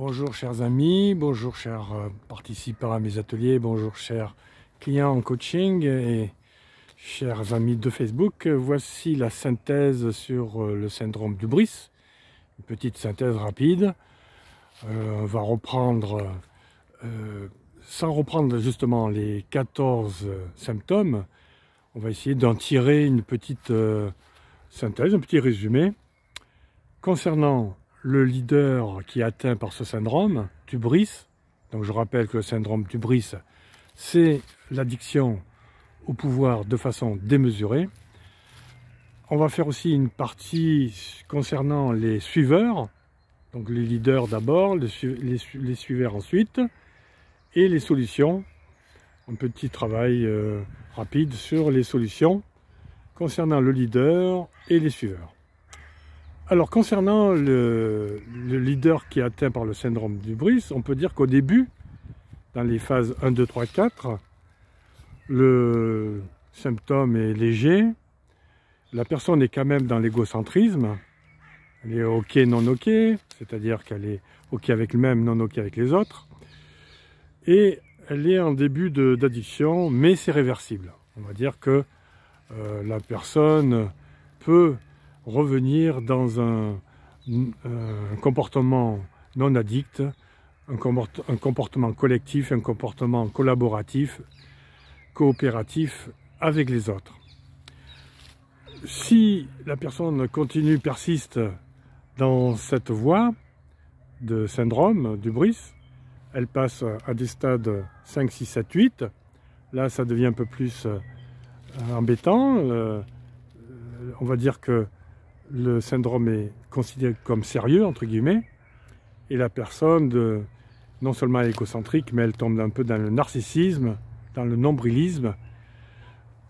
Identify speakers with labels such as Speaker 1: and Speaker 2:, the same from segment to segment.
Speaker 1: Bonjour chers amis, bonjour chers participants à mes ateliers, bonjour chers clients en coaching et chers amis de Facebook. Voici la synthèse sur le syndrome d'Hubris, une petite synthèse rapide. On va reprendre, sans reprendre justement les 14 symptômes, on va essayer d'en tirer une petite synthèse, un petit résumé concernant le leader qui est atteint par ce syndrome d'Hubris. Donc je rappelle que le syndrome d'Hubris, c'est l'addiction au pouvoir de façon démesurée. On va faire aussi une partie concernant les suiveurs, donc les leaders d'abord, les suiveurs ensuite, et les solutions. Un petit travail rapide sur les solutions concernant le leader et les suiveurs. Alors concernant le leader qui est atteint par le syndrome d'Hubris, on peut dire qu'au début, dans les phases 1, 2, 3, 4, le symptôme est léger, la personne est quand même dans l'égocentrisme, elle est ok, non ok, c'est-à-dire qu'elle est ok avec elle-même, non ok avec les autres, et elle est en début d'addiction, mais c'est réversible. On va dire que la personne peut revenir dans un comportement non addict, un comportement collectif, un comportement collaboratif, coopératif avec les autres. Si la personne persiste dans cette voie de syndrome d'Hubris, elle passe à des stades 5, 6, 7, 8. Là, ça devient un peu plus embêtant. On va dire que le syndrome est considéré comme sérieux, entre guillemets, et la personne, non seulement égocentrique, mais elle tombe un peu dans le narcissisme, dans le nombrilisme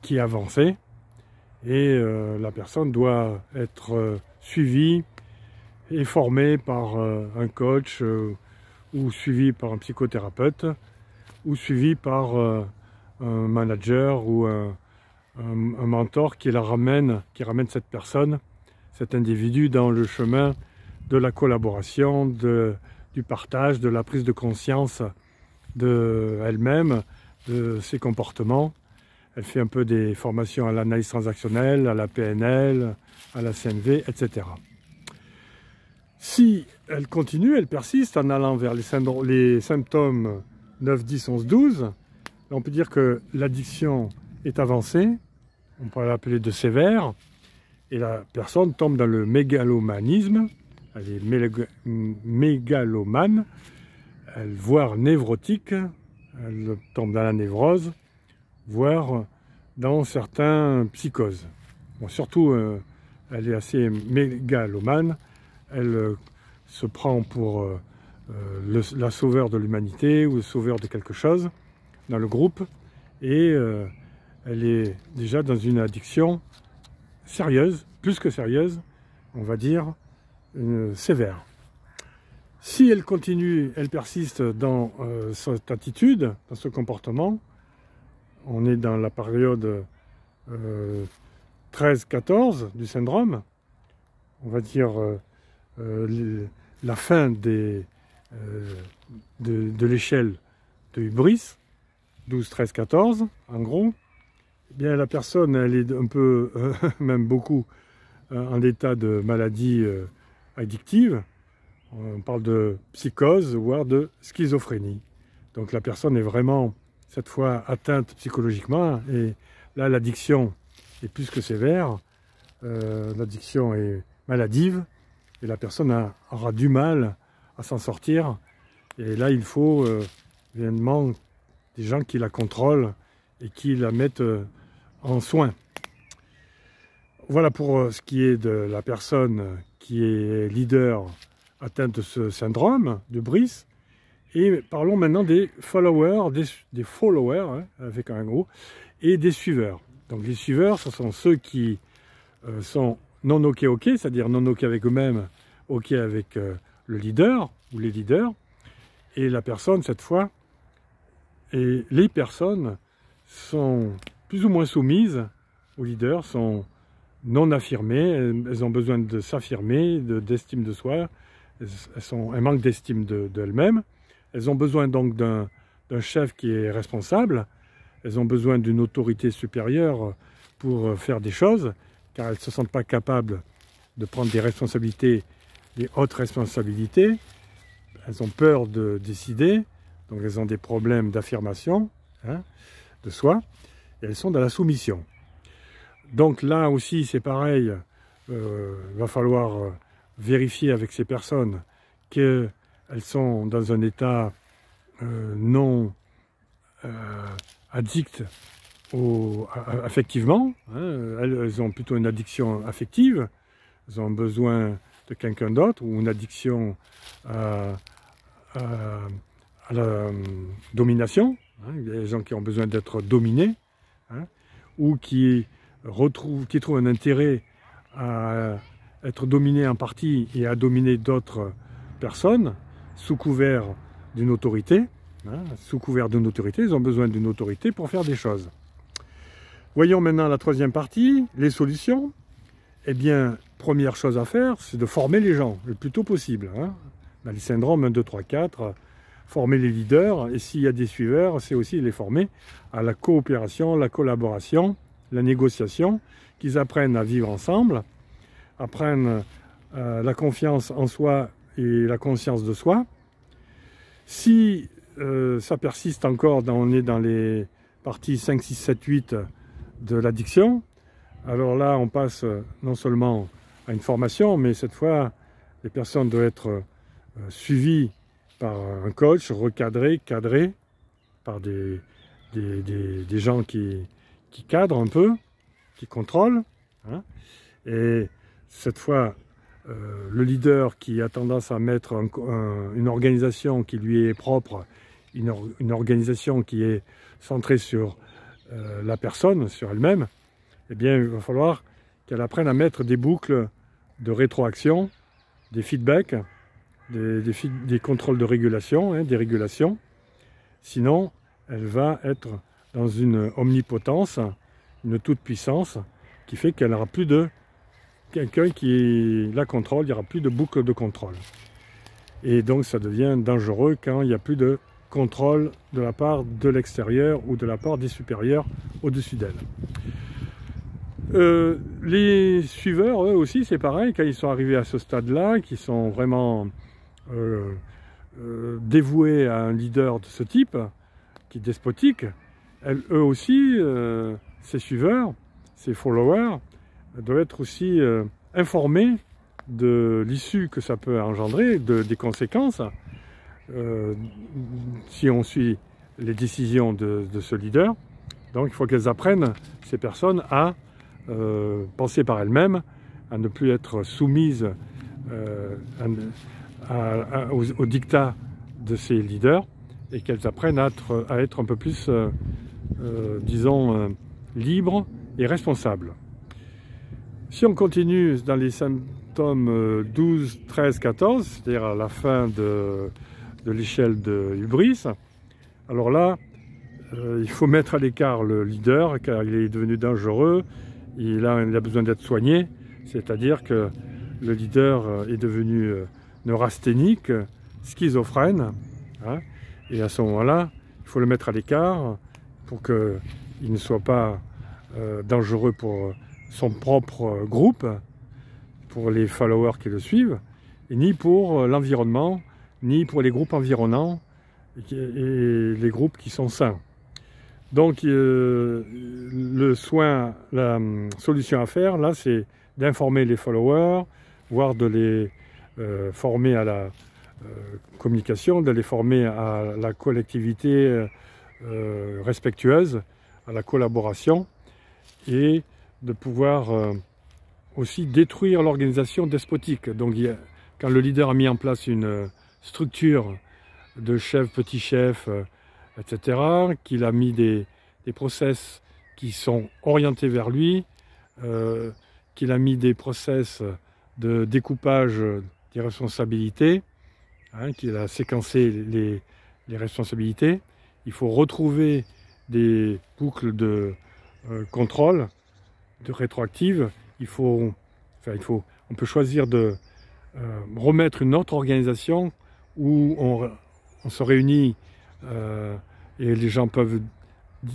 Speaker 1: qui est avancé, et la personne doit être suivie et formée par un coach ou suivie par un psychothérapeute ou suivie par un manager ou un mentor qui ramène cette personne, cet individu dans le chemin de la collaboration, du partage, de la prise de conscience de elle-même, de ses comportements. Elle fait un peu des formations à l'analyse transactionnelle, à la PNL, à la CNV, etc. Si elle continue, elle persiste en allant vers les symptômes 9, 10, 11, 12, on peut dire que l'addiction est avancée, on peut l'appeler de sévère, et la personne tombe dans le mégalomanisme, elle est mégalomane, voire névrotique, elle tombe dans la névrose, voire dans certaines psychoses. Bon, surtout, elle est assez mégalomane, elle se prend pour la sauveur de l'humanité ou le sauveur de quelque chose dans le groupe, et elle est déjà dans une addiction sérieuse, plus que sérieuse, on va dire sévère. Si elle continue, elle persiste dans cette attitude, dans ce comportement, on est dans la période 13-14 du syndrome, on va dire la fin de l'échelle de Hubris, 12, 13, 14, en gros. Eh bien, la personne, elle est un peu, même beaucoup, en état de maladie addictive. On parle de psychose, voire de schizophrénie. Donc la personne est vraiment, cette fois, atteinte psychologiquement. Et là, l'addiction est plus que sévère. L'addiction est maladive. Et la personne aura du mal à s'en sortir. Et là, il faut évidemment des gens qui la contrôlent et qui la mettent en soins. Voilà pour ce qui est de la personne qui est leader atteinte de ce syndrome d'Hubris. Et parlons maintenant des followers, des followers, hein, avec un gros, et des suiveurs. Donc les suiveurs, ce sont ceux qui sont non ok, c'est-à-dire non ok avec eux-mêmes, ok avec le leader ou les leaders. Et la personne, cette fois, et les personnes sont plus ou moins soumises aux leaders, sont non affirmées, elles ont besoin de s'affirmer, d'estime de soi, elles manquent d'estime d'elles-mêmes. Elles ont besoin donc d'un chef qui est responsable. Elles ont besoin d'une autorité supérieure pour faire des choses, car elles ne se sentent pas capables de prendre des responsabilités, des hautes responsabilités. Elles ont peur de décider, donc elles ont des problèmes d'affirmation, hein, de soi, et elles sont dans la soumission. Donc là aussi, c'est pareil, va falloir vérifier avec ces personnes qu'elles sont dans un état non addict affectivement, hein. Elles ont plutôt une addiction affective, elles ont besoin de quelqu'un d'autre, ou une addiction à la domination, hein. Il y a des gens qui ont besoin d'être dominés, hein, ou qui trouvent un intérêt à être dominés en partie et à dominer d'autres personnes sous couvert d'une autorité. Hein, sous couvert d'une autorité, ils ont besoin d'une autorité pour faire des choses. Voyons maintenant la troisième partie, les solutions. Eh bien, première chose à faire, c'est de former les gens le plus tôt possible. Hein. Dans les syndromes 1, 2, 3, 4, former les leaders, et s'il y a des suiveurs, c'est aussi les former à la coopération, la collaboration, la négociation, qu'ils apprennent à vivre ensemble, apprennent la confiance en soi et la conscience de soi. Si ça persiste encore, on est dans les parties 5, 6, 7, 8 de l'addiction, alors là on passe non seulement à une formation, mais cette fois les personnes doivent être suivies par un coach, recadrées, cadrées par des gens qui cadrent un peu, qui contrôlent, hein. Et cette fois le leader qui a tendance à mettre une organisation qui lui est propre, une organisation qui est centrée sur la personne, sur elle-même, eh bien, il va falloir qu'elle apprenne à mettre des boucles de rétroaction, des feedbacks, des contrôles de régulation, hein, des régulations. Sinon, elle va être dans une omnipotence, une toute-puissance, qui fait qu'elle n'aura plus de quelqu'un qui la contrôle, il n'y aura plus de boucle de contrôle. Et donc ça devient dangereux quand il n'y a plus de contrôle de la part de l'extérieur ou de la part des supérieurs au-dessus d'elle. Les suiveurs, eux aussi, c'est pareil, quand ils sont arrivés à ce stade-là, qui sont vraiment dévoués à un leader de ce type, qui est despotique, eux aussi, ces suiveurs, ces followers, doivent être aussi informés de l'issue que ça peut engendrer, des conséquences, si on suit les décisions de ce leader. Donc il faut qu'elles apprennent, ces personnes, à penser par elles-mêmes, à ne plus être soumises aux dictats de ces leaders, et qu'elles apprennent à être un peu plus, disons, libres et responsables. Si on continue dans les symptômes 12, 13, 14, c'est-à-dire à la fin de l'échelle de hubris, alors là, il faut mettre à l'écart le leader car il est devenu dangereux, il a besoin d'être soigné, c'est-à-dire que le leader est devenu neurasthénique, schizophrène, hein, et à ce moment-là, il faut le mettre à l'écart pour qu'il ne soit pas dangereux pour son propre groupe, pour les followers qui le suivent, et ni pour l'environnement, ni pour les groupes environnants et les groupes qui sont sains. Donc le soin, la solution à faire, là, c'est d'informer les followers, voire de les former à la communication, de les former à la collectivité respectueuse, à la collaboration, et de pouvoir aussi détruire l'organisation despotique. Donc quand le leader a mis en place une structure de chef, petit chef, etc., qu'il a mis des process qui sont orientés vers lui, qu'il a mis des process de découpage des responsabilités, hein, qu'il a séquencé les responsabilités, il faut retrouver des boucles de contrôle, de rétroactive. On peut choisir de remettre une autre organisation où on se réunit et les gens peuvent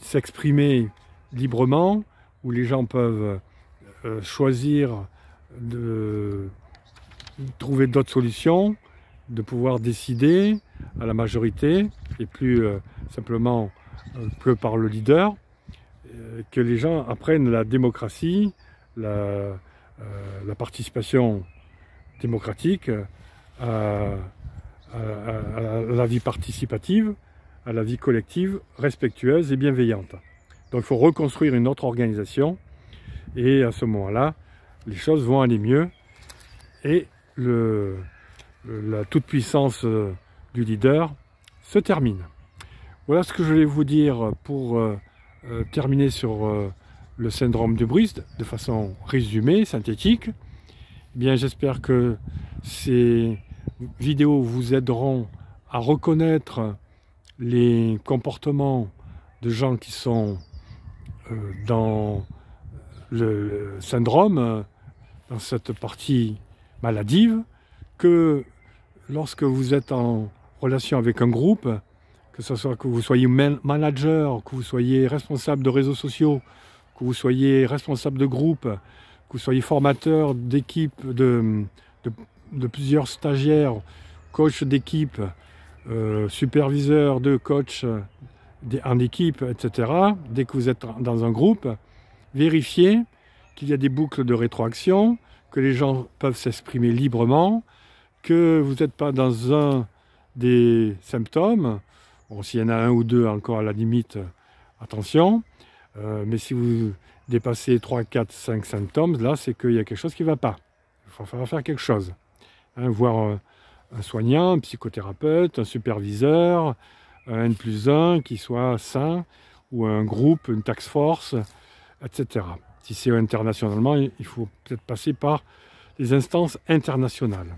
Speaker 1: s'exprimer librement, où les gens peuvent choisir de trouver d'autres solutions, de pouvoir décider à la majorité et plus simplement que par le leader, que les gens apprennent la démocratie, la participation démocratique, à la vie participative, à la vie collective, respectueuse et bienveillante. Donc il faut reconstruire une autre organisation et à ce moment-là, les choses vont aller mieux et la toute-puissance du leader se termine. Voilà ce que je voulais vous dire pour terminer sur le syndrome de Briest de façon résumée, synthétique. Eh bien, j'espère que ces vidéos vous aideront à reconnaître les comportements de gens qui sont dans le syndrome, dans cette partie maladive, que lorsque vous êtes en relation avec un groupe, que ce soit que vous soyez manager, que vous soyez responsable de réseaux sociaux, que vous soyez responsable de groupe, que vous soyez formateur d'équipe, de plusieurs stagiaires, coach d'équipe, superviseur de coach en équipe, etc. Dès que vous êtes dans un groupe, vérifiez qu'il y a des boucles de rétroaction, que les gens peuvent s'exprimer librement, que vous n'êtes pas dans un des symptômes. Bon, s'il y en a un ou deux encore à la limite, attention. Mais si vous dépassez 3, 4, 5 symptômes, là c'est qu'il y a quelque chose qui ne va pas. Il faut faire quelque chose. Voir un soignant, un psychothérapeute, un superviseur, un N+1 qui soit sain, ou un groupe, une task force, etc. Si c'est internationalement, il faut peut-être passer par les instances internationales.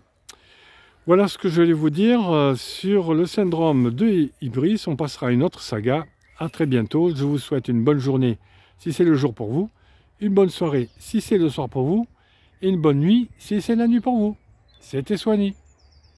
Speaker 1: Voilà ce que je voulais vous dire sur le syndrome de Briest. On passera à une autre saga. À très bientôt. Je vous souhaite une bonne journée si c'est le jour pour vous, une bonne soirée si c'est le soir pour vous, et une bonne nuit si c'est la nuit pour vous. C'était Soigny.